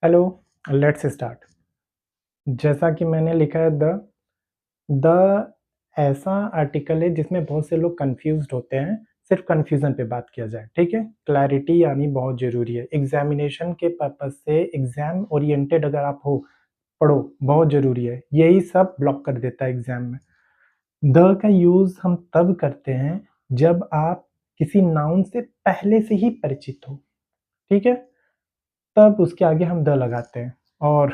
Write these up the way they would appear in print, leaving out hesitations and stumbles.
Hello, let's start. जैसा कि मैंने लिखा है द ऐसा आर्टिकल है जिसमें बहुत से लोग कन्फ्यूज़्ड होते हैं, सिर्फ़ कन्फ्यूज़न पे बात किया जाए, ठीक है? क्लैरिटी आनी बहुत ज़रूरी है। एग्ज़ामिनेशन के पर्पज़ से एग्ज़ाम ओरिएंटेड अगर आप हो, पढ़ो, बहुत ज़रूरी है। यही सब ब्लॉक कर देता है एग्ज़ाम में। द का यूज़ हम तब करते हैं जब आप किसी नाउन से पहले से ही परिचित हो, ठीक है? तब उसके आगे हम द लगाते हैं और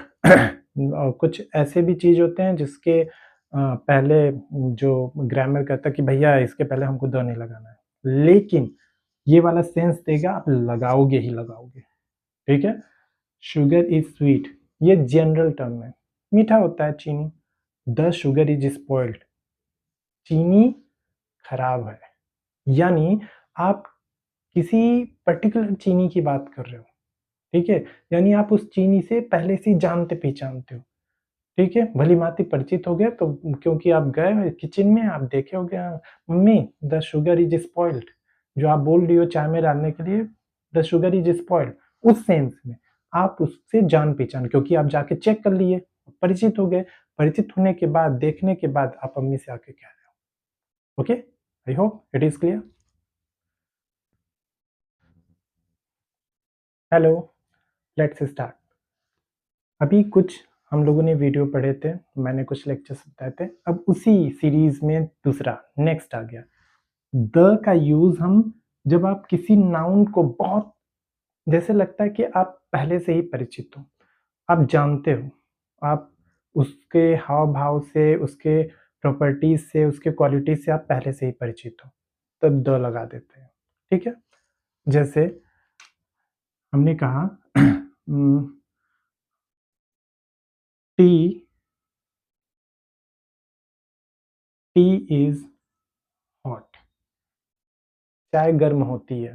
कुछ ऐसे भी चीज़ होते हैं जिसके पहले जो ग्रामर कहता है कि भैया इसके पहले हमको द नहीं लगाना है। लेकिन ये वाला सेंस देगा आप लगाओगे ही लगाओगे, ठीक है? शुगर इज़ स्वीट ये जनरल टर्म है, मीठा होता है चीनी। द शुगर इज़ स्पॉइल्ड चीनी खराब है। यानी आप किसी पर्टिकुलर चीनी की बात कर रहे हो। ठीक है? यानी आप उस चीनी से पहले से ही जानते-पहचानते हो, ठीक है? भली-भाँति परिचित हो गए तो क्योंकि आप गए किचन में आप देखे होंगे mummy the sugar is spoiled जो आप बोल रही हो चाय में डालने के लिए द शुगर इज़ स्पॉइल्ड उस सेंस में आप उससे जान-पहचान क्योंकि आप जाके चेक कर लिए, परिचित हो गए, परिचित होने के बाद, देखने के बाद आप मम्मी से आके कह रहे हो। Okay? I hope it is clear. Hello, let's start. अभी कुछ हम लोगों ने वीडियो पढ़े थे, मैंने कुछ लेक्चर्स बताए थे, अब उसी सीरीज़ में दूसरा नेक्स्ट आ गया। द का यूज़ हम जब आप किसी नाउन को बहुत जैसे लगता है कि आप पहले से ही परिचित हो, आप जानते हो, आप उसके हाव-भाव से, उसके प्रॉपर्टीज़ से, उसके क्वालिटी से आप पहले से ही परिचित हो, तब द लगा देते हैं, ठीक है? जैसे हमने कहा टी टी इज़ हॉट चाय गर्म होती है,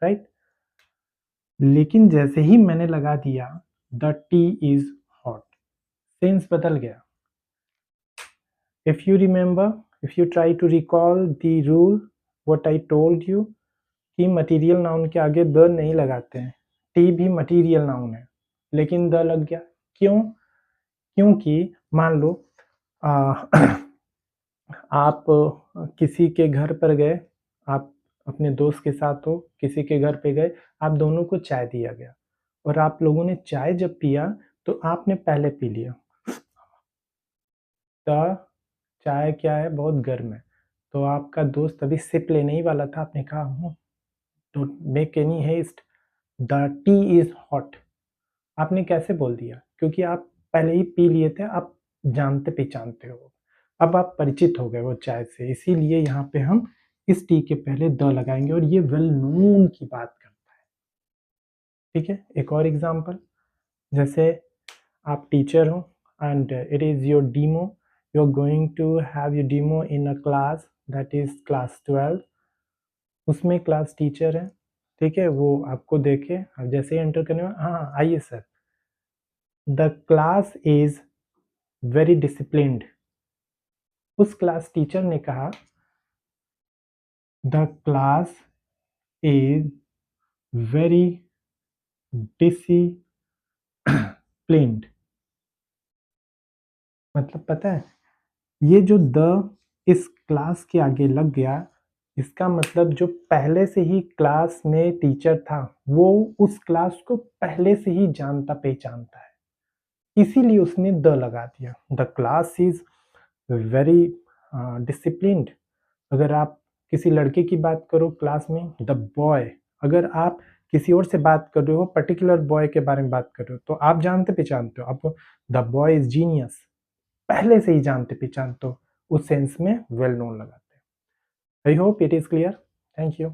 राइट? लेकिन जैसे ही मैंने लगा दिया the tea is hot sense बदल गया। If you remember if you try to recall the rule what I told you कि मटेरियल नाउन के आगे द नहीं लगाते हैं। टी भी मटेरियल नाउन है लेकिन द लग गया। क्यों? क्योंकि मान लो आ, आप किसी के घर पर गए, आप अपने दोस्त के साथ हो, किसी के घर पे गए, आप दोनों को चाय दिया गया और आप लोगों ने चाय जब पिया तो आपने पहले पी लिया। द चाय क्या है बहुत गर्म है, तो आपका दोस्त अभी सिप लेने ही वाला था, आपने कहा don't make any haste the tea is hot. आपने कैसे बोल दिया? क्योंकि आप पहले ही पी लिए थे, आप जानते पहचानते हो, अब आप परिचित हो गए वो चाय से, इसीलिए यहाँ पे हम इस टी के पहले द लगाएंगे और ये वेल नोन की बात करता है। ठीक है, एक और एग्जांपल, जैसे आप टीचर हो and it is your demo, you are going to have your demo in a class that is class 12। उसमें क्लास टीचर है, ठीक है? वो आपको देखे, आप जैसे ही एंटर करने में हाँ, आइए sir. The class is very disciplined. उस क्लास टीचर ने कहा the class is very disciplined. मतलब पता है, ये जो द इस क्लास के आगे लग गया, इसका मतलब जो पहले से ही क्लास में टीचर था, वो उस क्लास को पहले से ही जानता-पहचानता है। इसीलिए उसने द लगा दिया। The class is very disciplined. अगर आप किसी लड़के की बात करो क्लास में, द बॉय। अगर आप किसी और से बात कर रहे हो, पर्टिकुलर बॉय के बारे में बात कर रहे हो, तो आप जानते-पहचानते हो। आप द बॉय इज़ जीनियस। पहले से ही जानते-पहचानते हो, उस सेंस में वेल नोन लगाते हैं। I hope it is clear. Thank you.